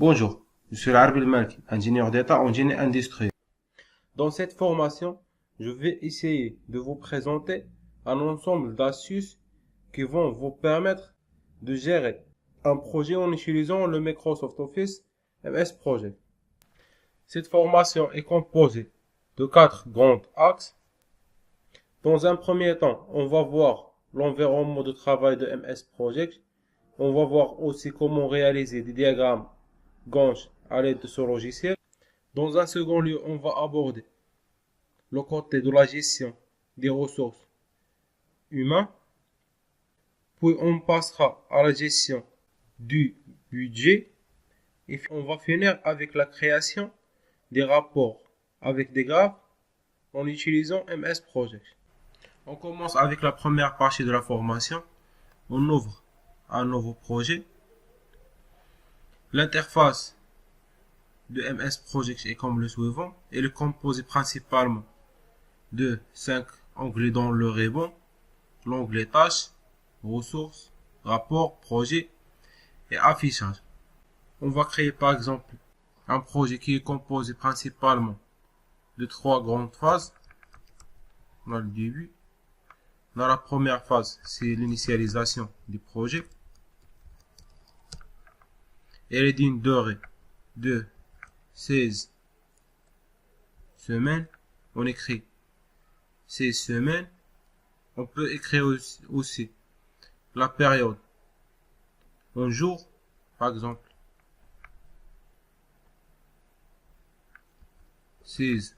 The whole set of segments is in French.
Bonjour, je suis Arbil Malki, ingénieur d'État en génie industriel. Dans cette formation, je vais essayer de vous présenter un ensemble d'astuces qui vont vous permettre de gérer un projet en utilisant le Microsoft Office MS Project. Cette formation est composée de 4 grands axes. Dans un premier temps, on va voir l'environnement de travail de MS Project. On va voir aussi comment réaliser des diagrammes Gantt à l'aide de ce logiciel. Dans un second lieu, on va aborder le côté de la gestion des ressources humaines. Puis on passera à la gestion du budget. Et on va finir avec la création des rapports avec des graphes en utilisant MS Project. On commence avec la première partie de la formation. On ouvre un nouveau projet. L'interface de MS Project est comme le suivant. Elle est composée principalement de 5 onglets dans le ribbon. L'onglet tâches, ressources, rapports, projet et affichage. On va créer par exemple un projet qui est composé principalement de 3 grandes phases. On a le début. Dans la première phase, c'est l'initialisation du projet. Elle est d'une durée de 16 semaines. On écrit 16 semaines. On peut écrire aussi la période en jours, par exemple 16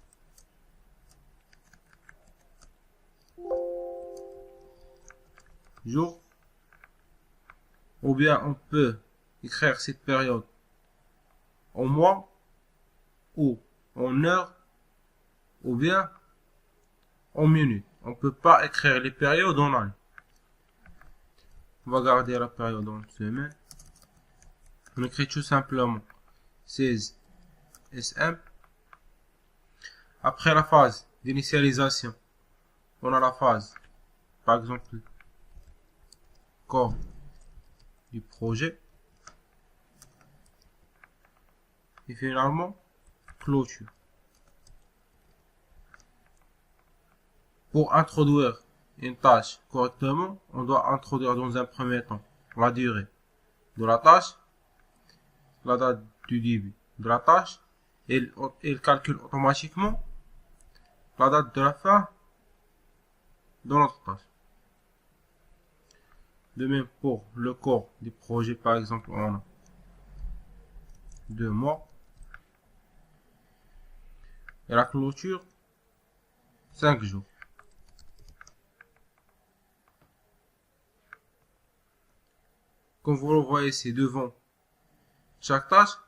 jours, ou bien on peut écrire cette période en mois ou en heures ou bien en minutes. On peut pas écrire les périodes en années. On va garder la période en semaine. On écrit tout simplement 16 SM. Après la phase d'initialisation, on a la phase, par exemple, corps du projet. Et finalement, clôture. Pour introduire une tâche correctement, on doit introduire dans un premier temps la durée de la tâche, la date du début de la tâche, et il calcule automatiquement la date de la fin de notre tâche. De même pour le corps du projet, par exemple, on a 2 mois. Et la clôture, 5 jours. Comme vous le voyez ici devant chaque tâche,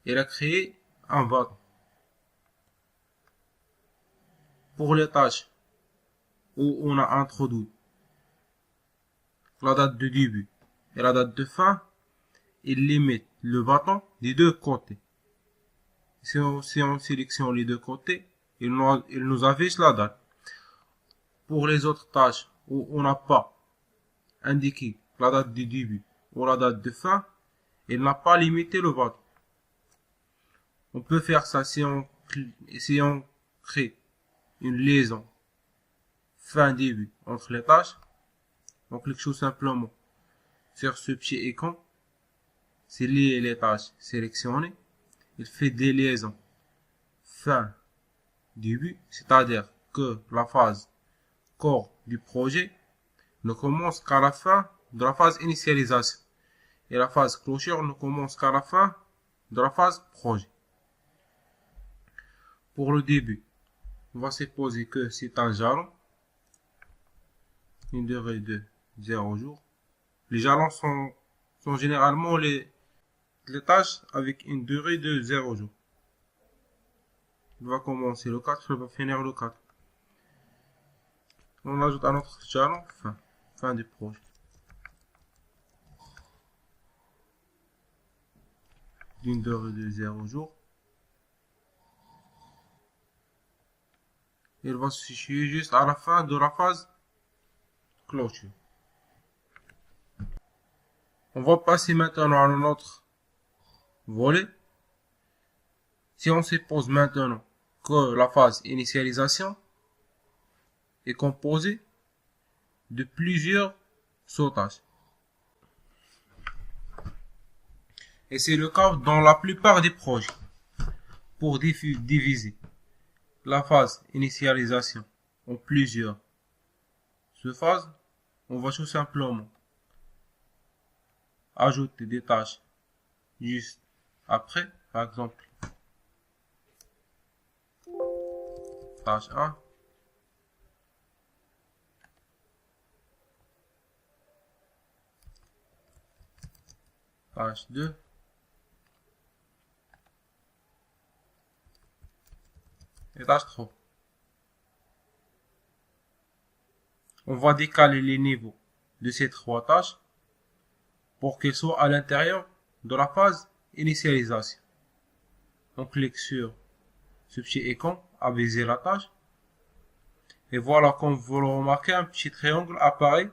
elle a créé un button. Pour les tâches où on a introduit la date de début et la date de fin, il limite le bâton des deux côtés. Si on sélectionne les deux côtés, il nous affiche la date. Pour les autres tâches où on n'a pas indiqué la date de début ou la date de fin, il n'a pas limité le bâton. On peut faire ça si on crée une liaison fin-début entre les tâches. On clique tout simplement sur ce petit icône. C'est lier les tâches sélectionnées. Il fait des liaisons fin-début, c'est-à-dire que la phase corps du projet ne commence qu'à la fin de la phase initialisation. Et la phase clôture ne commence qu'à la fin de la phase projet. Pour le début, on va supposer que c'est un jalon. Une durée de 0 jours. Les jalons sont généralement les tâches avec une durée de 0 jours. Il va commencer le 4, il va finir le 4. On ajoute un autre jalon, fin du projet. D'une durée de 0 jours. Il va se situer juste à la fin de la phase clôture. On va passer maintenant à notre volée. Si on suppose maintenant que la phase initialisation est composée de plusieurs sautages. Et c'est le cas dans la plupart des projets. Pour diviser la phase initialisation en plusieurs sous-phases, on va tout simplement ajouter des tâches juste après, par exemple, tâche 1, tâche 2, et tâche 3. On va décaler les niveaux de ces trois tâches pour qu'elles soient à l'intérieur de la phase initialisation. On clique sur ce petit icône, aviser la tâche. Et voilà, comme vous le remarquez, un petit triangle apparaît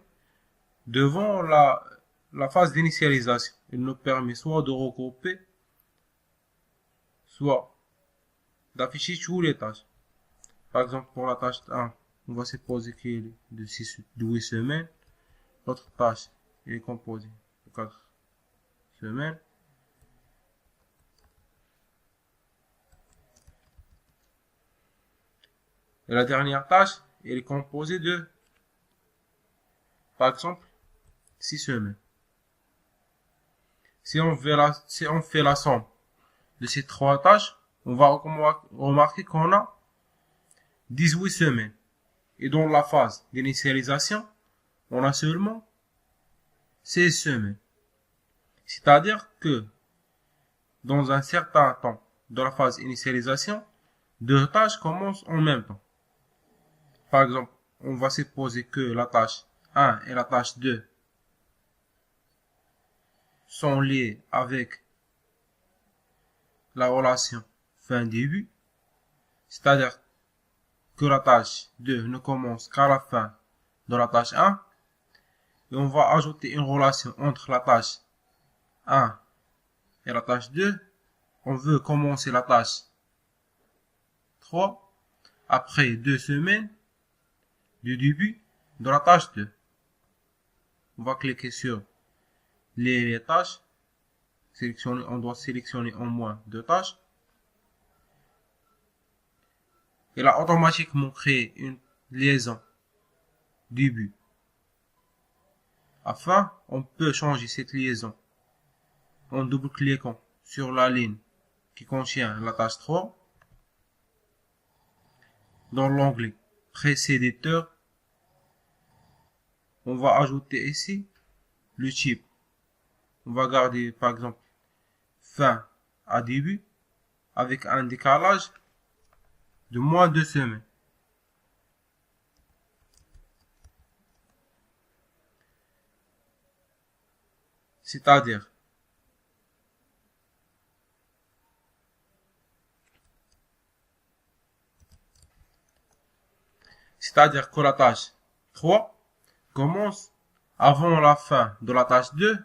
devant la phase d'initialisation. Il nous permet soit de regrouper, soit d'afficher toutes les tâches. Par exemple, pour la tâche 1, on va supposer qu'il est de 8 semaines. L'autre tâche est composée de 4 semaines. Et la dernière tâche, elle est composée de, par exemple, 6 semaines. Si on fait la somme de ces trois tâches, on va remarquer qu'on a 18 semaines. Et dans la phase d'initialisation, on a seulement 16 semaines. C'est-à-dire que dans un certain temps de la phase initialisation, deux tâches commencent en même temps. Par exemple, on va supposer que la tâche 1 et la tâche 2 sont liées avec la relation fin-début, c'est-à-dire que la tâche 2 ne commence qu'à la fin de la tâche 1, et on va ajouter une relation entre la tâche 1 et la tâche 2. On veut commencer la tâche 3 après 2 semaines du début de la tâche 2. On va cliquer sur les tâches. On doit sélectionner au moins 2 tâches. Il a automatiquement créé une liaison début. Enfin, on peut changer cette liaison en double-cliquant sur la ligne qui contient la tâche 3. Dans l'onglet précédéteur, on va ajouter ici le type. On va garder par exemple fin à début avec un décalage de moins de 2 semaines. C'est-à-dire que la tâche 3 commence avant la fin de la tâche 2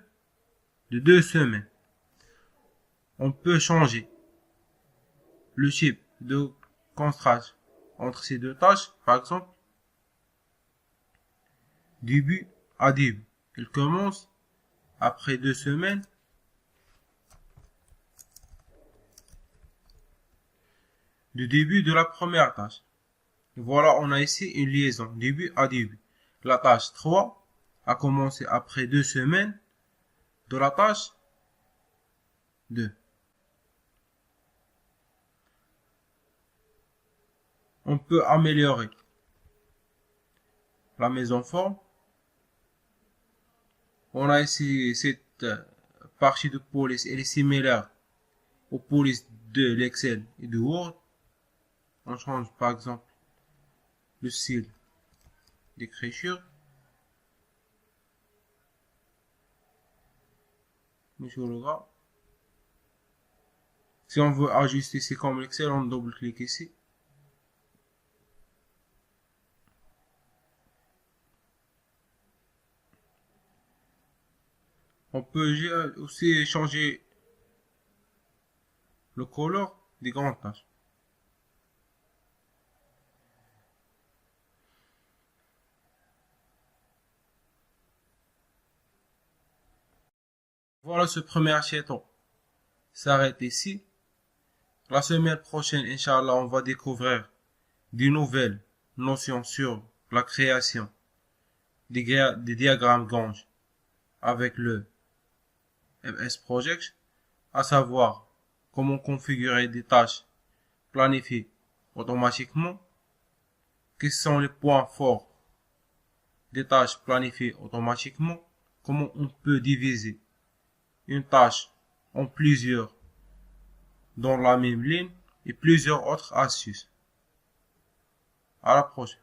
de 2 semaines. On peut changer le type de contraste entre ces deux tâches, par exemple, début à début. Il commence après 2 semaines du début de la première tâche. Et voilà, on a ici une liaison début à début. La tâche 3 a commencé après 2 semaines de la tâche 2. On peut améliorer la mise en forme. On a ici cette partie de police, elle est similaire aux polices de l'Excel et de Word. On change par exemple le style d'écriture. Monsieur le gras. Si on veut ajuster ici comme l'Excel, on double-clique ici. On peut aussi changer le color des grandes tâches. Voilà, ce premier acheton s'arrête ici. La semaine prochaine, Inch'Allah, on va découvrir de nouvelles notions sur la création des diagrammes Gantt avec le MS Project, à savoir comment configurer des tâches planifiées automatiquement, quels sont les points forts des tâches planifiées automatiquement, comment on peut diviser une tâche en plusieurs dans la même ligne et plusieurs autres astuces. À la prochaine.